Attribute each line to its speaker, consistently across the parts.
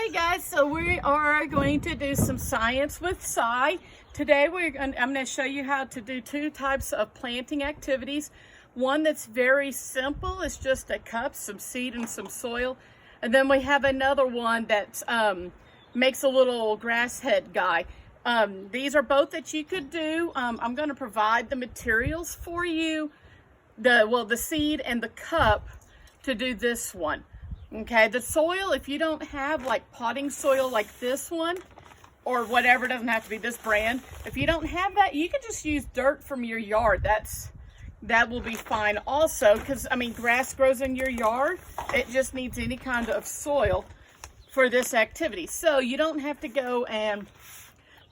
Speaker 1: Hey guys, so we are going to do some science with Cy. Today I'm going to show you how to do two types of planting activities. One that's very simple, it's just a cup, some seed and some soil. And then we have another one that makes a little grass head guy. These are both that you could do. I'm going to provide the materials for you, the seed and the cup to do this one. Okay, the soil, if you don't have like potting soil like this one or whatever, it doesn't have to be this brand. If you don't have that, you can just use dirt from your yard. That will be fine also, because I mean, grass grows in your yard. It just needs any kind of soil for this activity. So you don't have to go and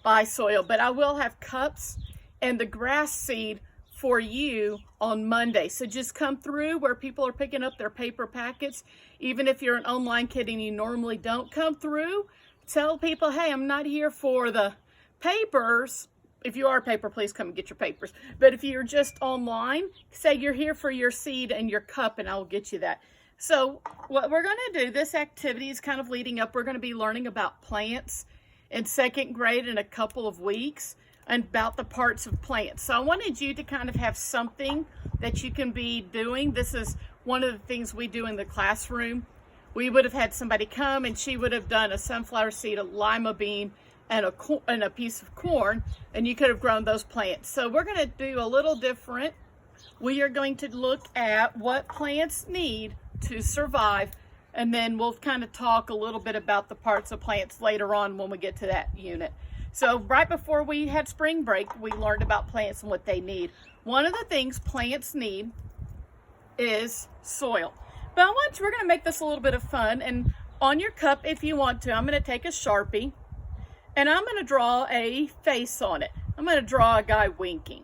Speaker 1: buy soil, but I will have cups and the grass seed for you on Monday. So just come through where people are picking up their paper packets. Even if you're an online kid and you normally don't come through, tell people, hey, I'm not here for the papers. If you are a paper, please come and get your papers. But if you're just online, say you're here for your seed and your cup and I will get you that. So what we're going to do, this activity is kind of leading up. We're going to be learning about plants in second grade in a couple of weeks, and about the parts of plants. So I wanted you to kind of have something that you can be doing. This is one of the things we do in the classroom. We would have had somebody come and she would have done a sunflower seed, a lima bean, and a piece of corn, and you could have grown those plants. So we're going to do a little different. We are going to look at what plants need to survive, and then we'll kind of talk a little bit about the parts of plants later on when we get to that unit. So right before we had spring break, we learned about plants and what they need. One of the things plants need is soil. But we're going to make this a little bit of fun. And on your cup, if you want to, I'm going to take a Sharpie and I'm going to draw a face on it. I'm going to draw a guy winking.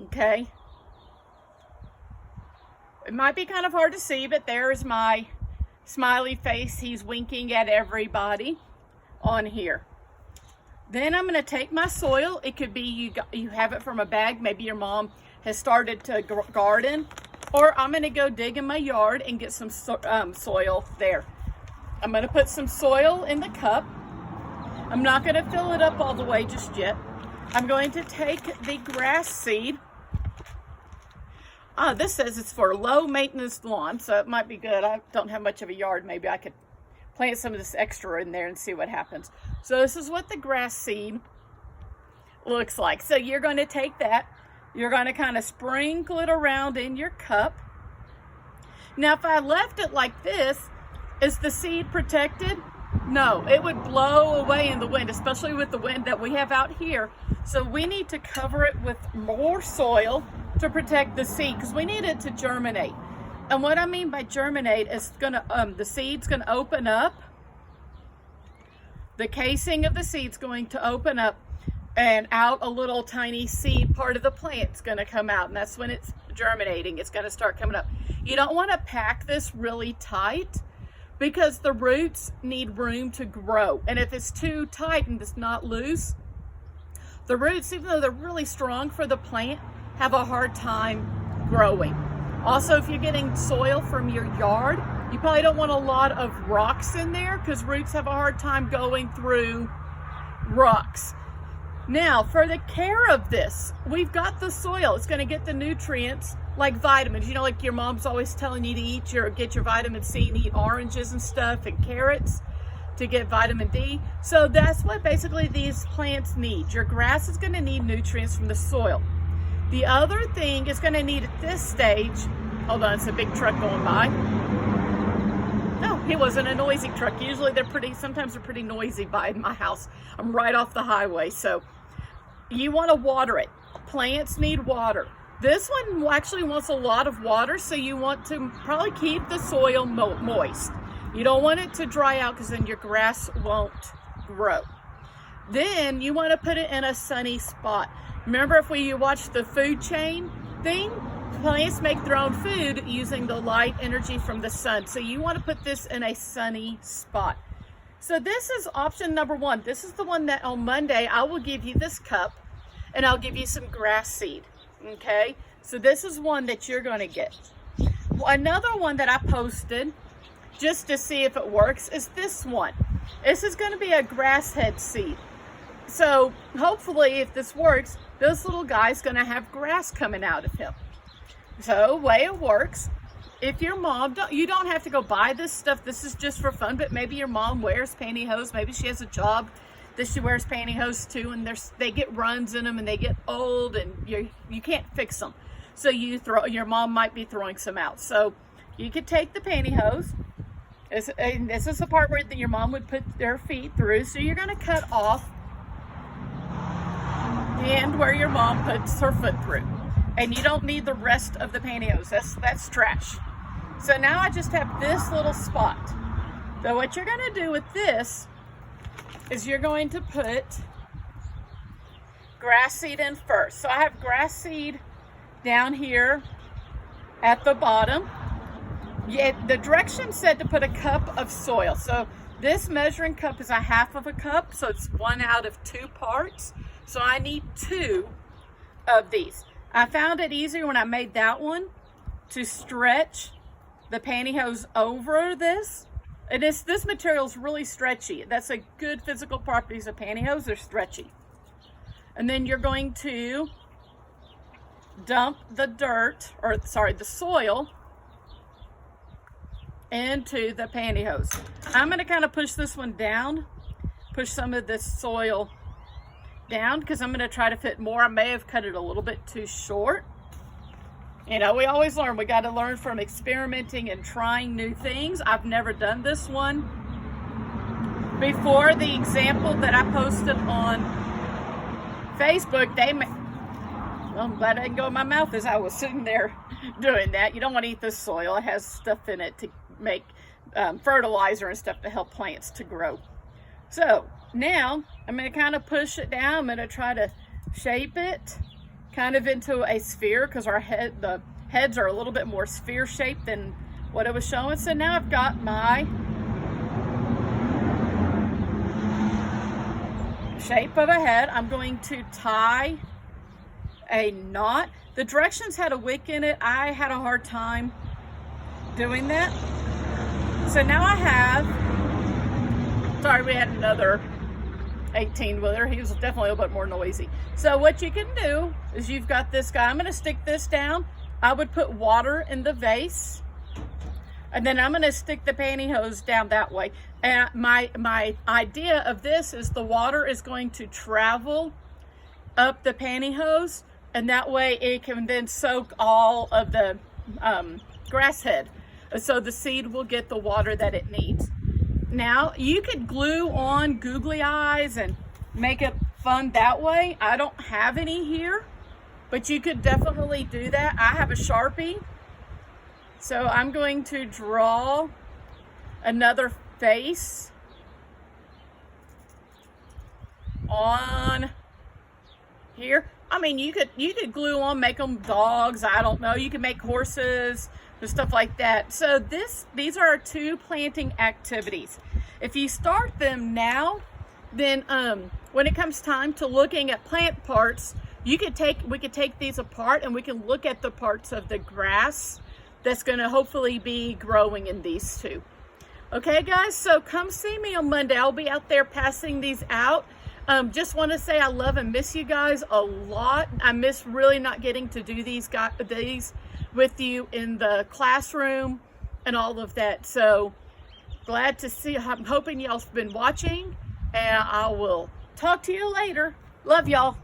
Speaker 1: Okay. It might be kind of hard to see, but there's my smiley face. He's winking at everybody on here. Then I'm going to take my soil. It could be you have it from a bag. Maybe your mom has started to garden. Or I'm going to go dig in my yard and get some soil there. I'm going to put some soil in the cup. I'm not going to fill it up all the way just yet. I'm going to take the grass seed. This says it's for low maintenance lawn, so it might be good. I don't have much of a yard. Maybe I could plant some of this extra in there and see what happens. So this is what the grass seed looks like. So you're going to take that, you're going to kind of sprinkle it around in your cup. Now if I left it like this, is the seed protected? No, it would blow away in the wind, especially with the wind that we have out here. So we need to cover it with more soil to protect the seed, because we need it to germinate. And what I mean by germinate is the seed's gonna open up. The casing of the seed's going to open up, and out a little tiny seed part of the plant's gonna come out, and that's when it's germinating. It's gonna start coming up. You don't wanna pack this really tight because the roots need room to grow. And if it's too tight and it's not loose, the roots, even though they're really strong for the plant, have a hard time growing. Also, if you're getting soil from your yard, you probably don't want a lot of rocks in there because roots have a hard time going through rocks. Now, for the care of this, we've got the soil. It's going to get the nutrients like vitamins. You know, like your mom's always telling you to get your vitamin C and eat oranges and stuff and carrots to get vitamin D. So that's what basically these plants need. Your grass is going to need nutrients from the soil. The other thing it's going to need at this stage, hold on, it's a big truck going by. No, it wasn't a noisy truck. Usually sometimes they're pretty noisy by my house. I'm right off the highway, so you want to water it. Plants need water. This one actually wants a lot of water, so you want to probably keep the soil moist. You don't want it to dry out because then your grass won't grow. Then you want to put it in a sunny spot. Remember, if you watch the food chain thing, plants make their own food using the light energy from the sun. So you want to put this in a sunny spot. So this is option number one. This is the one that on Monday, I will give you this cup and I'll give you some grass seed. Okay, so this is one that you're going to get. Another one that I posted just to see if it works, is this one. This is going to be a grass head seed. So hopefully if this works, this little guy's going to have grass coming out of him. So way it works, if your mom, you don't have to go buy this stuff. This is just for fun, but maybe your mom wears pantyhose. Maybe she has a job that she wears pantyhose too, and they get runs in them and they get old and you can't fix them. So your mom might be throwing some out. So you could take the pantyhose, and this is the part where your mom would put their feet through. So you're going to cut off the end where your mom puts her foot through. And you don't need the rest of the pantyhose. That's trash. So now I just have this little spot. So what you're going to do with this is you're going to put grass seed in first. So I have grass seed down here at the bottom. Yeah, the directions said to put a cup of soil. So this measuring cup is a half of a cup. So it's 1 out of 2 parts. So I need 2 of these. I found it easier when I made that one to stretch the pantyhose over this. And this material is really stretchy. That's a good physical properties of pantyhose. They're stretchy. And then you're going to dump the the soil into the pantyhose. I'm going to kind of push this one down, push some of this soil down, because I'm going to try to fit more. I may have cut it a little bit too short. You know, we always learn. We got to learn from experimenting and trying new things. I've never done this one before. The example that I posted on Facebook, well, I'm glad I didn't go in my mouth as I was sitting there doing that. You don't want to eat this soil. It has stuff in it to make fertilizer and stuff to help plants to grow. So now I'm going to kind of push it down. I'm going to try to shape it kind of into a sphere, because the heads are a little bit more sphere shaped than what it was showing. So now I've got my shape of a head. I'm going to tie a knot. The directions had a wick in it. I had a hard time doing that. So now I have, sorry, we had another 18-wheeler. He was definitely a little bit more noisy. So what you can do is you've got this guy. I'm going to stick this down. I would put water in the vase, and then I'm going to stick the pantyhose down that way. And my idea of this is the water is going to travel up the pantyhose, and that way it can then soak all of the grass head. So the seed will get the water that it needs. Now, you could glue on googly eyes and make it fun that way. I don't have any here, but you could definitely do that. I have a Sharpie. So I'm going to draw another face on here. I mean, you could glue on, make them dogs. I don't know. You can make horses and stuff like that. So these are our 2 planting activities. If you start them now, then when it comes time to looking at plant parts, we could take these apart and we can look at the parts of the grass that's going to hopefully be growing in these 2. Okay, guys, so come see me on Monday. I'll be out there passing these out. Just want to say I love and miss you guys a lot. I miss really not getting to do these with you in the classroom and all of that. So glad to see. I'm hoping y'all have been watching, and I will talk to you later. Love y'all.